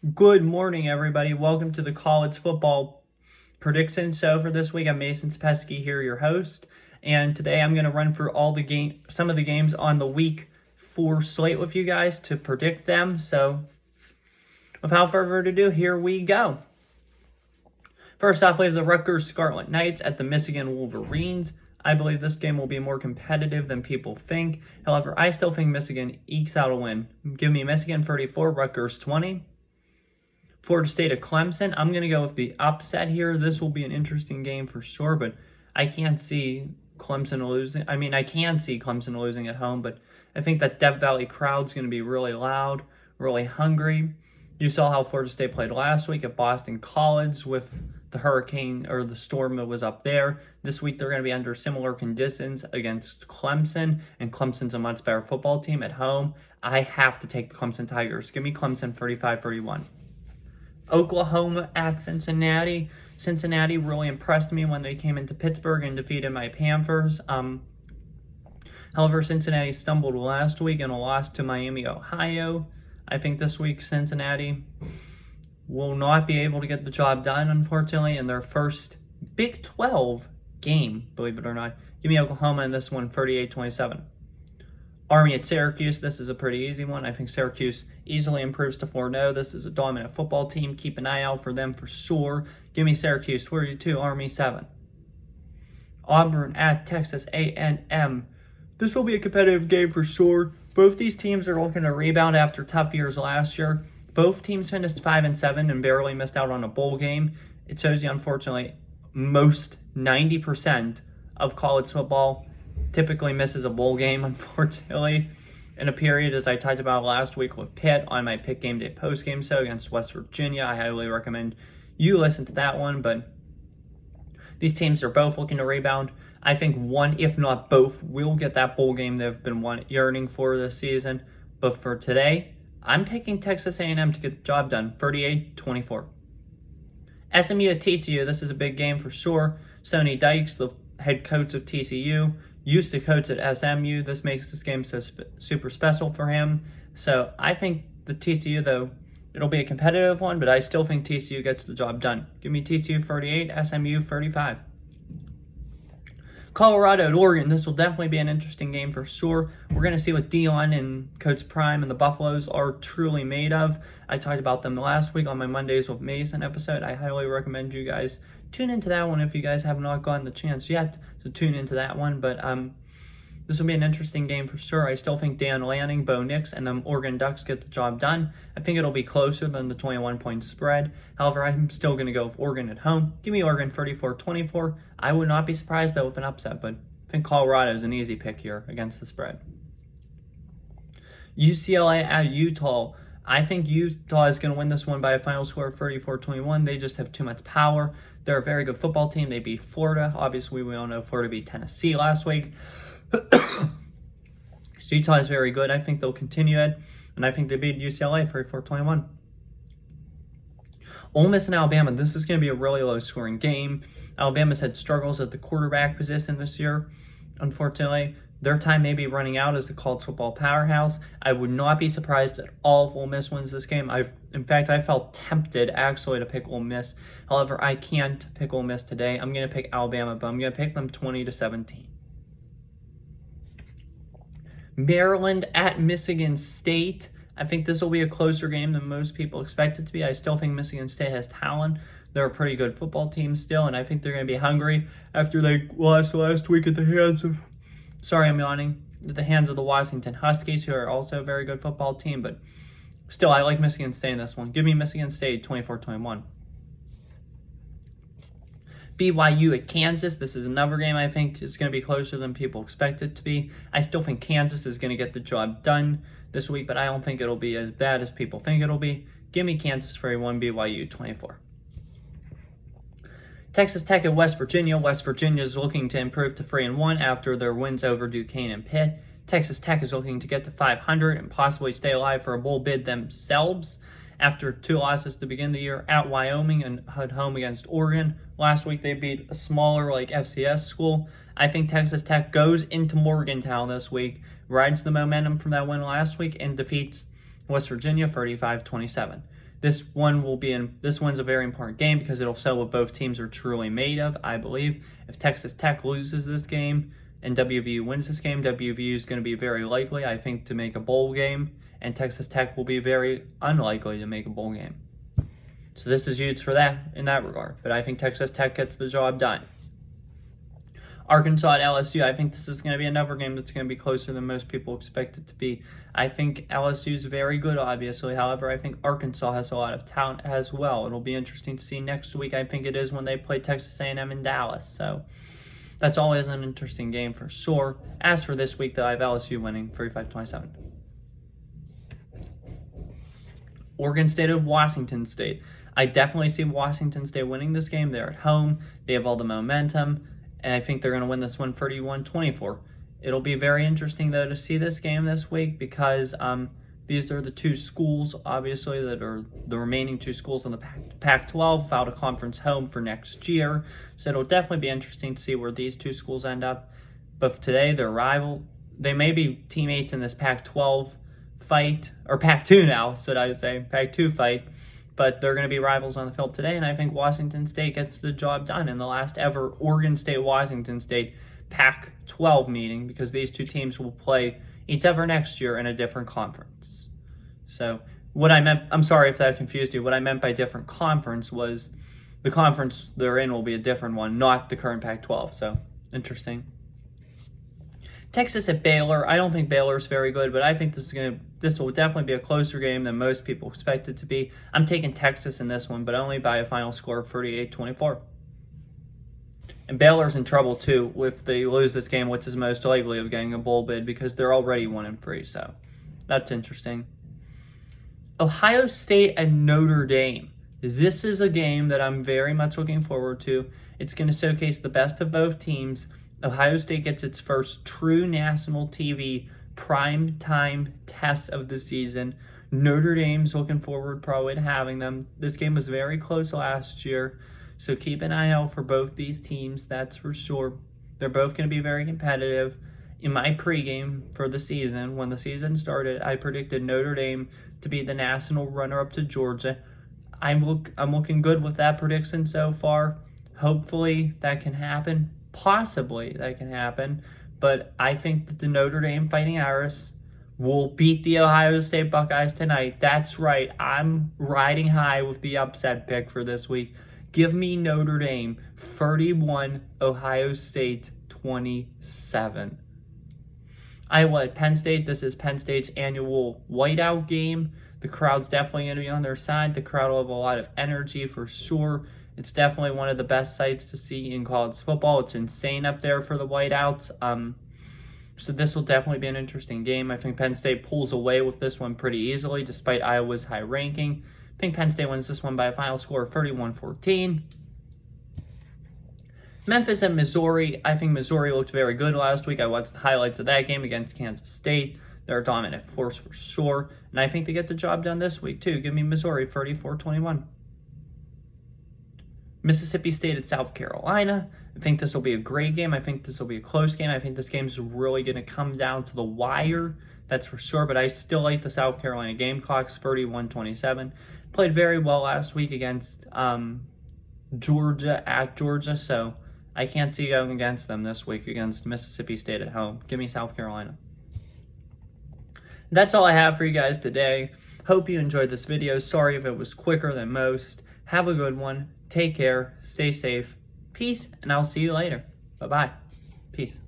Good morning, everybody. Welcome to the college football prediction show for this week. I'm Mason Spesky here, your host, and today I'm going to run through some of the games on the week 4 slate with you guys to predict them. So, without further ado, here we go. First off, we have the Rutgers Scarlet Knights at the Michigan Wolverines. I believe this game will be more competitive than people think. However, I still think Michigan ekes out a win. Give me Michigan 34, Rutgers 20. Florida State at Clemson. I'm going to go with the upset here. This will be an interesting game for sure, but I can't see Clemson losing. I can see Clemson losing at home, but I think that Death Valley crowd's going to be really loud, really hungry. You saw how Florida State played last week at Boston College with the hurricane or the storm that was up there. This week they're going to be under similar conditions against Clemson, and Clemson's a much better football team at home. I have to take the Clemson Tigers. Give me Clemson 35-31. Oklahoma at Cincinnati. Cincinnati really impressed me when they came into Pittsburgh and defeated my Panthers. However, Cincinnati stumbled last week in a loss to Miami, Ohio. I think this week Cincinnati will not be able to get the job done, unfortunately, in their first Big 12 game, believe it or not. Give me Oklahoma in this one, 38-27. Army at Syracuse. This is a pretty easy one. I think Syracuse easily improves to 4-0. This is a dominant football team. Keep an eye out for them for sure. Give me Syracuse 42, Army 7. Auburn at Texas A&M. This will be a competitive game for sure. Both these teams are looking to rebound after tough years last year. Both teams finished 5-7 and barely missed out on a bowl game. It shows you, unfortunately, most 90% of college football typically misses a bowl game, unfortunately, in a period, as I talked about last week with Pitt on my Pitt Game Day postgame show against West Virginia. I highly recommend you listen to that one, but these teams are both looking to rebound. I think one, if not both, will get that bowl game they've been yearning for this season. But for today, I'm picking Texas A&M to get the job done, 38-24. SMU at TCU, this is a big game for sure. Sonny Dykes, the head coach of TCU, used to coach at SMU. This makes this game so super special for him. So I think the TCU, though, it'll be a competitive one, but I still think TCU gets the job done. Give me TCU 38, SMU 35. Colorado at Oregon. This will definitely be an interesting game for sure. We're going to see what Deion and Coach Prime and the Buffaloes are truly made of. I talked about them last week on my Mondays with Mason episode. I highly recommend you guys tune into that one if you guys have not gotten the chance yet to tune into that one. But this will be an interesting game for sure. I still think Dan Lanning, Bo Nix, and the Oregon Ducks get the job done. I think it'll be closer than the 21-point spread. However, I'm still going to go with Oregon at home. Give me Oregon 34-24. I would not be surprised, though, with an upset, but I think Colorado is an easy pick here against the spread. UCLA at Utah. I think Utah is going to win this one by a final score of 34-21. They just have too much power. They're a very good football team. They beat Florida. Obviously, we all know Florida beat Tennessee last week. So Utah is very good. I think they'll continue it, and I think they beat UCLA 34-21. Ole Miss and Alabama. This is going to be a really low-scoring game. Alabama's had struggles at the quarterback position this year. Unfortunately, their time may be running out as the college football powerhouse. I would not be surprised at all if Ole Miss wins this game. In fact, I felt tempted actually to pick Ole Miss. However, I can't pick Ole Miss today. I'm going to pick Alabama, but I'm going to pick them 20-17. Maryland at Michigan State. I think this will be a closer game than most people expect it to be. I still think Michigan State has talent. They're a pretty good football team still, and I think they're going to be hungry after they lost last week at the hands of, I'm yawning, at the hands of the Washington Huskies, who are also a very good football team, but still, I like Michigan State in this one. Give me Michigan State 24-21. BYU at Kansas. This is another game I think is going to be closer than people expect it to be. I still think Kansas is going to get the job done this week, but I don't think it'll be as bad as people think it'll be. Give me Kansas 31, BYU 24. Texas Tech at West Virginia. West Virginia is looking to improve to 3-1 after their wins over Duquesne and Pitt. Texas Tech is looking to get to 500 and possibly stay alive for a bowl bid themselves after 2 losses to begin the year at Wyoming and at home against Oregon. Last week they beat a smaller FCS school. I think Texas Tech goes into Morgantown this week, rides the momentum from that win last week, and defeats West Virginia 35-27. This one's a very important game because it'll show what both teams are truly made of, I believe. If Texas Tech loses this game and WVU wins this game, WVU is going to be very likely, I think, to make a bowl game, and Texas Tech will be very unlikely to make a bowl game. So this is huge for that in that regard. But I think Texas Tech gets the job done. Arkansas at LSU, I think this is going to be another game that's going to be closer than most people expect it to be. I think LSU is very good, obviously. However, I think Arkansas has a lot of talent as well. It'll be interesting to see next week. I think it is when they play Texas A&M in Dallas. So that's always an interesting game for sure. As for this week, though, I have LSU winning 35-27. Oregon State at Washington State. I definitely see Washington State winning this game. They're at home. They have all the momentum. And I think they're going to win this one 31-24. It'll be very interesting, though, to see this game this week because these are the two schools, obviously, that are the remaining two schools in the Pac-12 without a conference home for next year. So it'll definitely be interesting to see where these two schools end up. But today, they're rival. They may be teammates in this Pac-12 fight, or Pac-2 now, should I say, Pac-2 fight. But they're going to be rivals on the field today, and I think Washington State gets the job done in the last ever Oregon State-Washington State Pac-12 meeting because these two teams will play each other next year in a different conference. So what I meant, I'm sorry if that confused you, what I meant by different conference was the conference they're in will be a different one, not the current Pac-12. So interesting. Texas at Baylor. I don't think Baylor's very good, but I think this will definitely be a closer game than most people expect it to be. I'm taking Texas in this one, but only by a final score of 38-24. And Baylor's in trouble too if they lose this game, which is most likely of getting a bowl bid because they're already 1-3. So that's interesting. Ohio State and Notre Dame. This is a game that I'm very much looking forward to. It's going to showcase the best of both teams. Ohio State gets its first true national TV prime time test of the season. Notre Dame's looking forward probably to having them. This game was very close last year, so keep an eye out for both these teams, that's for sure. They're both going to be very competitive. In my pregame for the season, when the season started, I predicted Notre Dame to be the national runner-up to Georgia. I'm looking good with that prediction so far. Hopefully that can happen. Possibly that can happen, but I think that the Notre Dame Fighting Irish will beat the Ohio State Buckeyes tonight. That's right. I'm riding high with the upset pick for this week. Give me Notre Dame 31, Ohio State 27. Iowa at Penn State. This is Penn State's annual whiteout game. The crowd's definitely going to be on their side. The crowd will have a lot of energy for sure. It's definitely one of the best sights to see in college football. It's insane up there for the whiteouts. So this will definitely be an interesting game. I think Penn State pulls away with this one pretty easily, despite Iowa's high ranking. I think Penn State wins this one by a final score of 31-14. Memphis and Missouri. I think Missouri looked very good last week. I watched the highlights of that game against Kansas State. They're a dominant force for sure. And I think they get the job done this week, too. Give me Missouri 34-21. Mississippi State at South Carolina. I think this will be a great game. I think this will be a close game. I think this game is really going to come down to the wire. That's for sure. But I still like the South Carolina Gamecocks 31-27. Played very well last week against Georgia at Georgia. So I can't see going against them this week against Mississippi State at home. Give me South Carolina. That's all I have for you guys today. Hope you enjoyed this video. Sorry if it was quicker than most. Have a good one. Take care, stay safe, peace, and I'll see you later. Bye-bye. Peace.